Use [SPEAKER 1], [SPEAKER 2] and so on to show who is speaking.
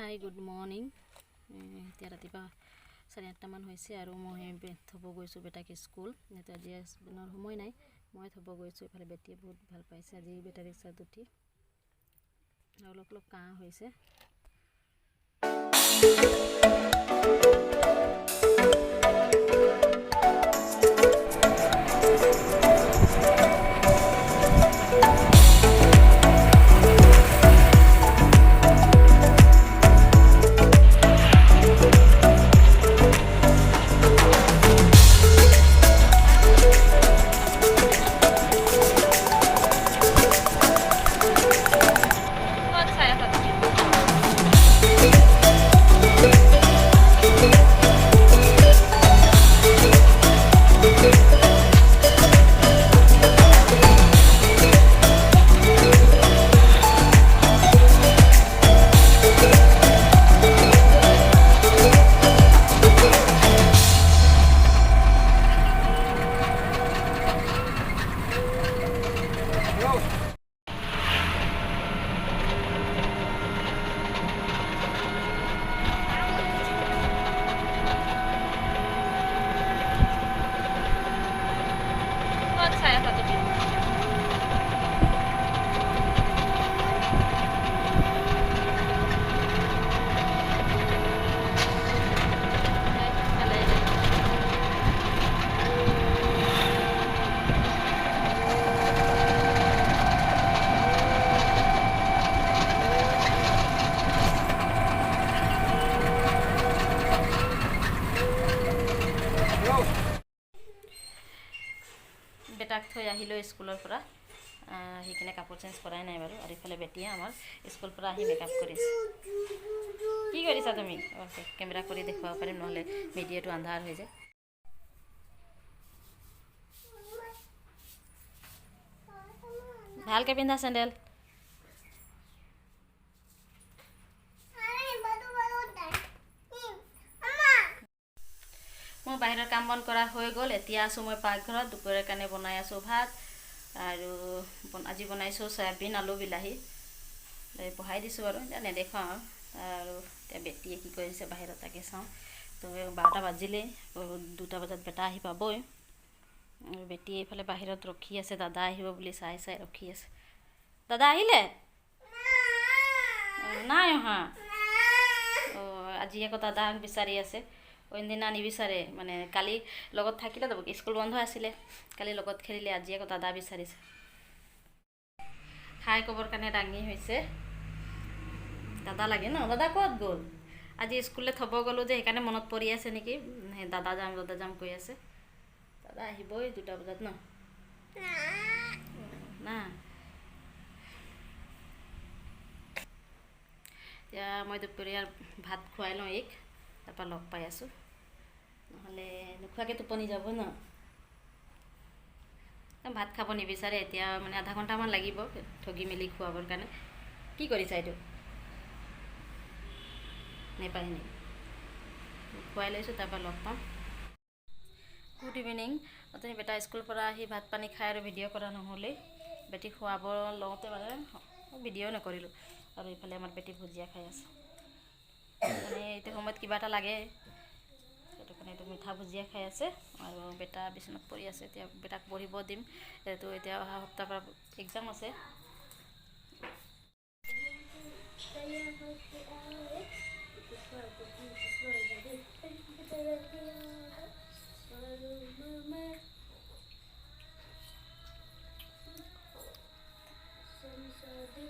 [SPEAKER 1] hi good morning এতিয়া ৰাতিপুৱা 8:30 মান হৈছে আৰু মই থ'ব গৈছোঁ বেটাক স্কুল এতিয়া আজি দিনৰ সময় নাই মই থ'ব গৈছোঁ এফালে বেটিয়ে বহুত ভাল পাইছে আজি বেটা ৰিক্সাত উঠি অলপ কাহ হৈছে বেটাক থৈ আহিলোঁ স্কুলৰ পৰা সেইকাৰণে কাপোৰ চেঞ্জ কৰাই নাই বাৰু আৰু ইফালে বেটিয়ে আমাৰ স্কুলৰ পৰা আহি মেকআপ কৰিছে কি কৰিছা তুমি কেমেৰা কৰি দেখুৱাব পাৰিম নহ'লে ভিডিঅ'টো আন্ধাৰ হৈ যায় ভালকৈ পিন্ধা চেণ্ডেল মই বাহিৰৰ কাম বন কৰা হৈ গ'ল এতিয়া আছোঁ মই পাকঘৰত দুপৰীয়াৰ কাৰণে বনাই আছোঁ ভাত আৰু আজি বনাইছোঁ চয়াবিন আলু বিলাহী বহাই দিছোঁ আৰু এতিয়া নেদেখাওঁ আৰু এতিয়া বেটিয়ে কি কৰিছে বাহিৰত তাকে চাওঁ তো 12টা বাজিলেই 2টা বজাত বেটা আহি পাবই আৰু বেটিয়ে এইফালে বাহিৰত ৰখি আছে দাদা আহিব বুলি চাই ৰখি আছে দাদা আহিলে নাই অহা আজি আকৌ দাদাক বিচাৰি আছে অইনদিনা নিবিচাৰে মানে কালি লগত থাকিলে যাব স্কুল বন্ধ আছিলে কালি লগত খেলিলে আজি আকৌ দাদা বিচাৰিছে খাই ক'বৰ কাৰণে ডাঙি হৈছে দাদা লাগে ন দাদা ক'ত গ'ল আজি স্কুললৈ থ'ব গ'লোঁ যে সেইকাৰণে মনত পৰি আছে নেকি দাদা যাম কৈ আছে দাদা আহিবই 2টা বজাত ন না এতিয়া মই দুপৰীয়াৰ ভাত খুৱাই লওঁ তাৰপৰা লগ পাই আছোঁ নহ'লে নোখোৱাকৈ টোপনি যাব ন ভাত খাব নিবিচাৰে এতিয়া মানে আধা ঘণ্টামান লাগিব ঠগি মেলি খুৱাবৰ কাৰণে কি কৰিছা এইটো নেপায় নেকি খুৱাই লৈছোঁ তাৰপৰা লগ পাম গুড ইভিনিং আপুনি বেটা স্কুলৰ পৰা আহি ভাত পানী খাই আৰু ভিডিঅ' কৰা নহ'লেই বেটি খুৱাব লওঁতে মানে ভিডিঅ' নকৰিলোঁ আৰু এইফালে আমাৰ বেটি ভুজিয়া খাই আছে মানে এইটো সময়ত কিবা এটা লাগে সেইটো কাৰণে এইটো মিঠা ভুজিয়া খাই আছে আৰু বেটা বিচনাত পৰি আছে এতিয়া বেটাক পঢ়িব দিম যিহেতু এতিয়া অহা সপ্তাহৰ পৰা এক্সাম আছে